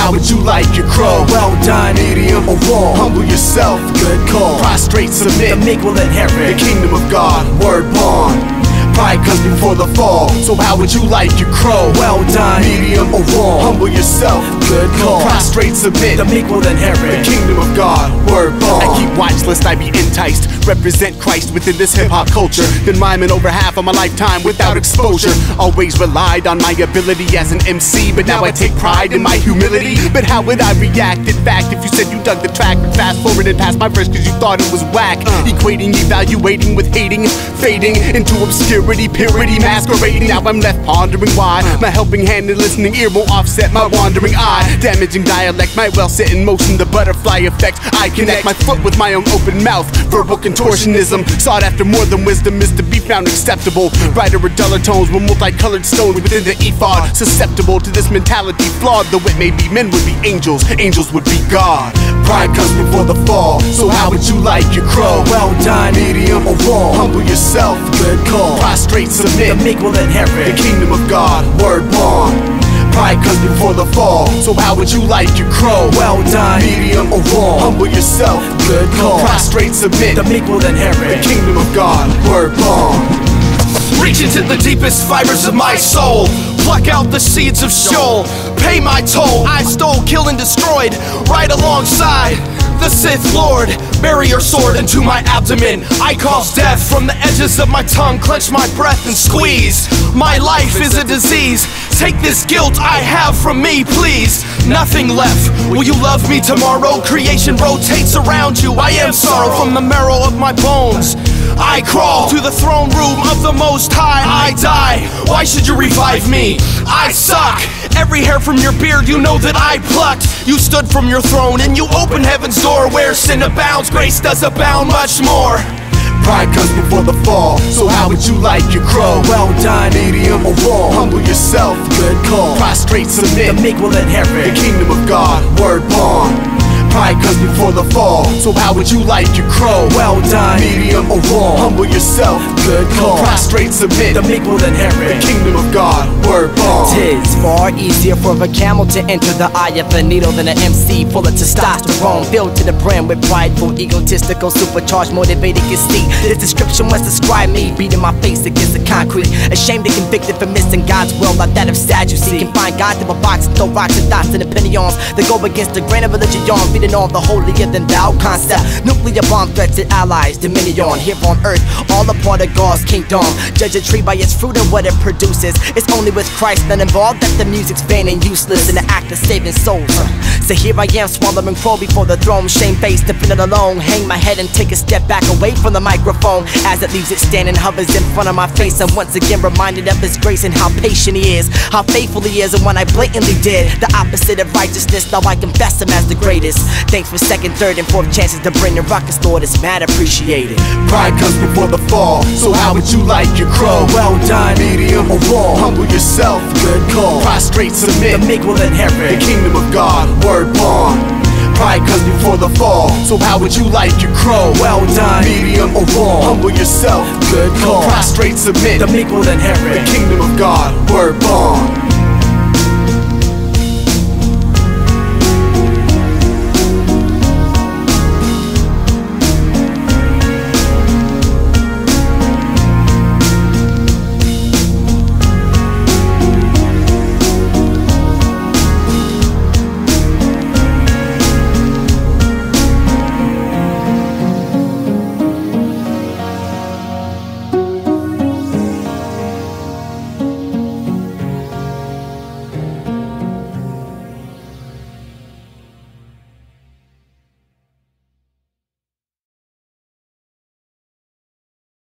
how would you like your crow? Well done, medium or raw? Humble yourself, good call. Prostrate, submit, The meek will inherit the kingdom of God. Word bond. Pride comes before the fall. So how would you like your crow? Well done, medium or raw? Humble yourself, good call. Prostrate, submit, The meek will the inherit kingdom of God. Word bond. I keep watch list, I be enticed. Represent Christ within this hip-hop culture. Been rhyming over half of my lifetime without exposure. Always relied on my ability as an MC, but now I take pride in my humility. But how would I react, in fact, if you said you dug the track but fast forwarded past my verse cause you thought it was whack? Equating, evaluating with hating, fading into obscurity, purity, masquerading. Now I'm left pondering why my helping hand and listening ear won't offset my wandering eye. Damaging dialect might well set in motion the butterfly effect. I connect my foot with my own open mouth. Verbal contortionism, sought after more than wisdom, is to be found acceptable. Brighter or duller tones were multicolored stones within the ephod. Susceptible to this mentality, flawed though it may be. Men would be angels, angels would be God. Pride comes before the fall. So how would you like your crow? Well done, medium or raw? Humble yourself, good call. Prostrate, submit, The meek will inherit the kingdom of God. Word bond. Pride comes before the fall. So how would you like your crow? Well done, medium or raw? Humble yourself, good call. Prostrate, submit, The meek will the inherit kingdom of God. Word bond. Reach into the deepest fibers of my soul, pluck out the seeds of Sheol, pay my toll. I stole, killed, and destroyed right alongside the Sith Lord. Bury your sword into my abdomen. I cause death from the edges of my tongue. Clench my breath and squeeze. My life is a disease. Take this guilt I have from me, please. Nothing left. Will you love me tomorrow? Creation rotates around you. I am sorrow from the marrow of my bones. I crawl to the throne room of the Most High. I die. Why should you revive me? I suck. Every hair from your beard you know that I plucked. You stood from your throne and you opened heaven's door. Where sin abounds, grace does abound much more. Pride comes before the fall. So how would you like your crow? Well done, medium or raw? Humble yourself, good call. Prostrate, submit, The meek will the inherit kingdom of God. Word bond. Pride comes before the fall. So how would you like your crow? Well done, medium or raw? Humble yourself, good call. Prostrate, submit, The meek will the inherit kingdom of God. Word bond. Tis far easier for a camel to enter the eye of a needle than an MC full of testosterone, filled to the brim with prideful, egotistical, supercharged, motivated conceit. This description must describe me, beating my face against the concrete, ashamed and convicted for missing God's will, like that of Sadducee. Confine God to a box and throw rocks and dots and opinions that go against the grain of religion, feeding on the holier than thou concept. Nuclear bomb threats and allies, dominion here on earth, all a part of God's kingdom. Judge a tree by its fruit and what it produces. It's only with Christ not involved that the music's vain and useless in the act of saving souls. So here I am swallowing crow before the throne, shame-faced, defending alone. Hang my head and take a step back away from the microphone as it leaves it standing, hovers in front of my face. I'm once again reminded of His grace and how patient He is, how faithful He is. And when I blatantly did the opposite of righteousness, now I confess Him as the greatest. Thanks for second, third, and fourth chances to bring the rockets, Lord, it's mad appreciated. Pride comes before the fall. So how would you like your crow? Well done, medium or raw? Humble yourself, good call. Prostrate, submit, The meek will the inherit kingdom of God. Word bond. Pride comes before the fall. So how would you like your crow? Well done, medium or raw? Humble yourself, good call. Prostrate, submit, The meek will the inherit kingdom of God. Word bond.